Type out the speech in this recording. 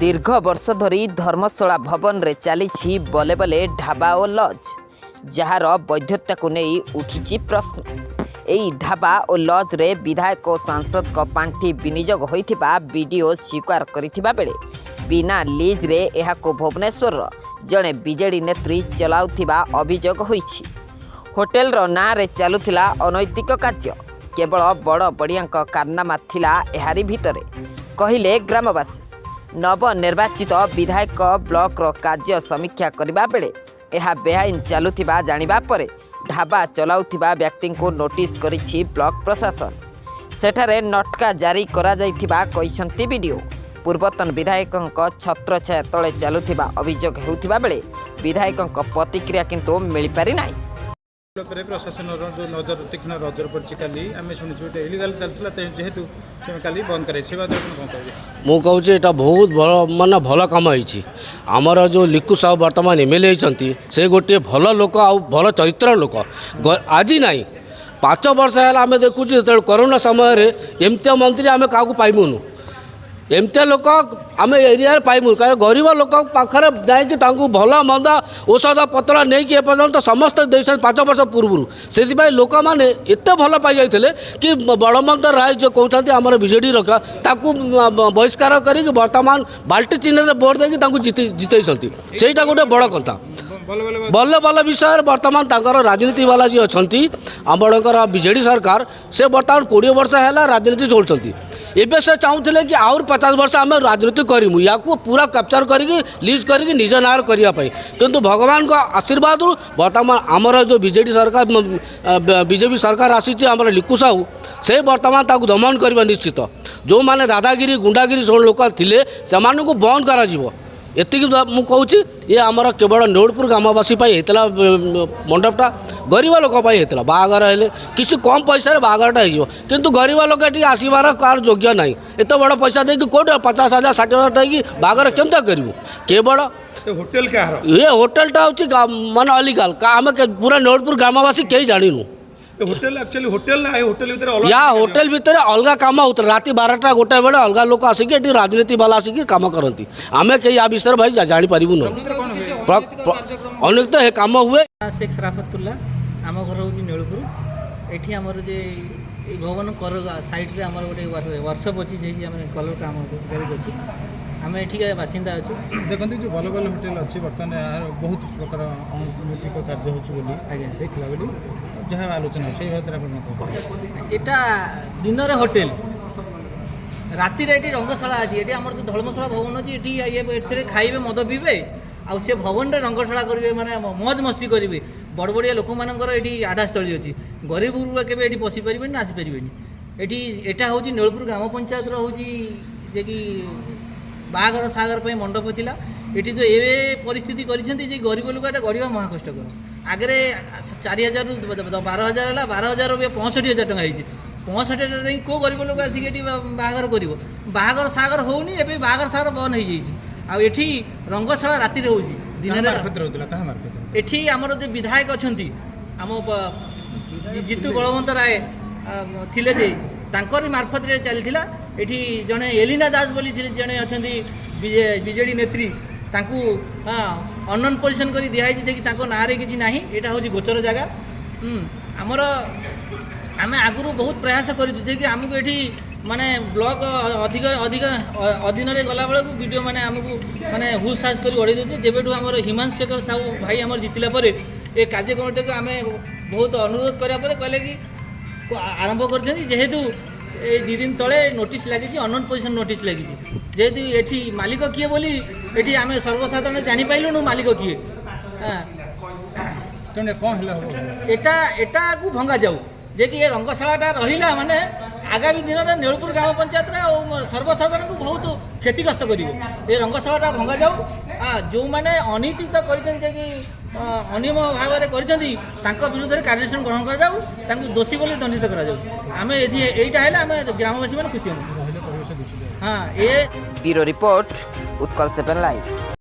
दीर्घ वर्ष धरी धर्मशाला भवन रे चली बले बले ढाबा और लज जार वैधता को नहीं उठी प्रश्न। यही ढाबा और लज रे विधायक और सांसद को पांठी विनियोग होइथिबा वीडियो स्वीकार करिथिबा बेले बिना लीज रे एहाको भुवनेश्वर जड़े बीजेडी नेत्री चलाउथिबा अभियोग होइछि। होटेल रो ना रे चलुथिला अनैतिक कार्य केवल बड़ बड़िया कारनामा थिला एहारी भितरे कहिले ग्रामवासी। नवनिर्वाचित विधायक ब्लॉक रो कार्य समीक्षा करबा बेले यह बेआईन चलुथिबा जानिबा परे ढाबा चलाउथिबा व्यक्ति को नोटिस करिछि ब्लॉक प्रशासन। सेठारे नटका जारी करा जाइथिबा कहिसंती वीडियो। पूर्वतन विधायक छत्रछाया तले चलुथिबा अभियोग हेउथिबा बेले विधायक प्रतिक्रिया किंतु मिल पारि नाही। प्रशासन जो नजर तीक्ष्ण नजर पड़ी काली आम शुणु इलिगाल चलता जेहेतु काली बंद कराई से मु कहूँ यहाँ बहुत भल मानने भल कम होमर जो लिकु साहू बर्तमान एमएलए होती से गोटे भल लोक आ भल चरित्र लोक आज ना 5 वर्ष है आम देखु जो कोरोना समय एमती मंत्री आम क्या पाइबुनु एमती लोक आम एरिया पाइबू क्या गरीब लोक पाखे जाकि भल मंद औषध पत्र नहीं एपर्तंत समस्त 5 वर्ष पूर्व से लोक मैंने एत भल पाई जाते कि बड़मंत राय जो कहते आम बीजेडी रखा बहिष्कार कर बर्तमान बाल्टी चिन्ह भोट देकी जितई से गोटे बड़ कथा भल भल विषय बर्तमान राजनीति वाला जी अच्छा आमर बीजेडी सरकार से बर्तमान 20 वर्ष है राजनीति चलती एबे से चाहूले कि आउर 50 वर्ष आम राजनीति करूँ या पूरा कैप्चर करके लीज करके निज नार करने किंतु भगवान का आशीर्वाद बर्तमान आमर जो बीजेडी सरकार बीजेपी सरकार आसी आमर लिकु साहू से बर्तमान ताकू दमन करवा निश्चित। जो मैंने दादागिरी गुंडागिरी सब लोक थे से बंद कर एतिक मु कहूँ ये आमर केवल नेउड़पुर ग्रामवासी होता मंडपटा गरीब लोक होता बाहागर हेले किसी कम पैसा बाहागरटा हो किंतु गरीब लोक ये आसबार कार योग्य ना एत बड़ पैसा देकी कौट 50,000 60,000 बाहागर केमता करूँ केवल होटेल क्या ये होटेलटा हूँ मान अलिगाल आम पूरा नेउड़पुर ग्रामवासी कहीं जाणीनु होटेल एक्चुअली होटेल ना होटेल भीतर या होटेल भीतर अलग काम होता रात 12टा गोटे बेले अलग लोक आसिक राजनीति वाला आसिक काम करती आम कहीं या विषय भाई जापरू न अनेक तो कम हुए। शेख सराफतुल्ला आम घर हूँ नेउड़पुर ये आमर जे भवन कर साइड आम गोटे वर्कशॉप अच्छी से कलर काम गैरेज अच्छी आम ये बासिंदा अच्छु देखते जो भल भल होटेल अच्छी बर्तमान यार बहुत प्रकार अनैतिक कार्य हो देखला बोली जहाँ आलोचना से यहाँ दिन होटेल राति रंगशाला अच्छी ये आम जो धर्मशाला भवन अच्छी ये खाइबे मद पीबे आ से भवन में रंगशाला करेंगे माने मौज मस्ती करेंगे बड़ बड़िया लोक मानकर ये आडास्थली अच्छी गरीब गुरुआ के पशिपारे ना आसीपारे ये यहाँ हूँ नेउड़पुर ग्राम पंचायत हूँ जे कि बाहागर सागर मंडप था ये जो ए परिस्थिति कर गरीब लोक ये गरीब महाकष्टकर आगे 4,000 रू 12,000 है 12,000 भी 65,000 टଙ୍କା 65,000 कौ गरीब लोक आसिक बाहागर कर बाहागर सागर होनी ए बाहागर सागर बंद हो जाए आठी रंगशाला राति दिन एठी आमर जो विधायक अच्छा आम जीतू बलवंत राय थिले जे तांकर मार्फत चलता ये जड़े एलिना दास बोली जड़े अच्छा बीजेडी नेत्री तांकू अननोन पोजिशन कर दिखाई ना कि ना यहाँ हूँ गोचर जगह आमर आम आगु बहुत प्रयास करमको ये माने ब्लॉक अधिक अधिक अधीन गला बेलू वीडियो माने आमको माने हुस हास कर गढ़ी दूसरे जेबेठू आमर हिमांशु शेखर साहू भाई आमर जितला ये कार्यक्रम को आम बहुत अनुरोध करापर कहले कि आरंभ करेतु ये 2 दिन तले नोटिस लगी अननोन पोजिशन नोटिस लगी जेहेतु ये मालिक किए बोली ये आम सर्वसाधारण जापारू मालिक किए एटा को भंगा जाऊ जे कि ये रंगशाला रहा माने आगामी दिन में नेउड़पुर ग्राम पंचायत सर्वसाधारण को बहुत क्षतिग्रस्त करेंगे ये रंगशाला भंगा जाऊ जो मैंने अनैतिक अनियम भाव में कर विरुद्ध कार्यानुष्ठान ग्रहण कर दोषी बोली दंडित करें यहाँ ग्रामवासी मैंने खुशी हाँ ये ब्यूरो रिपोर्ट उत्कल 7 लाइव।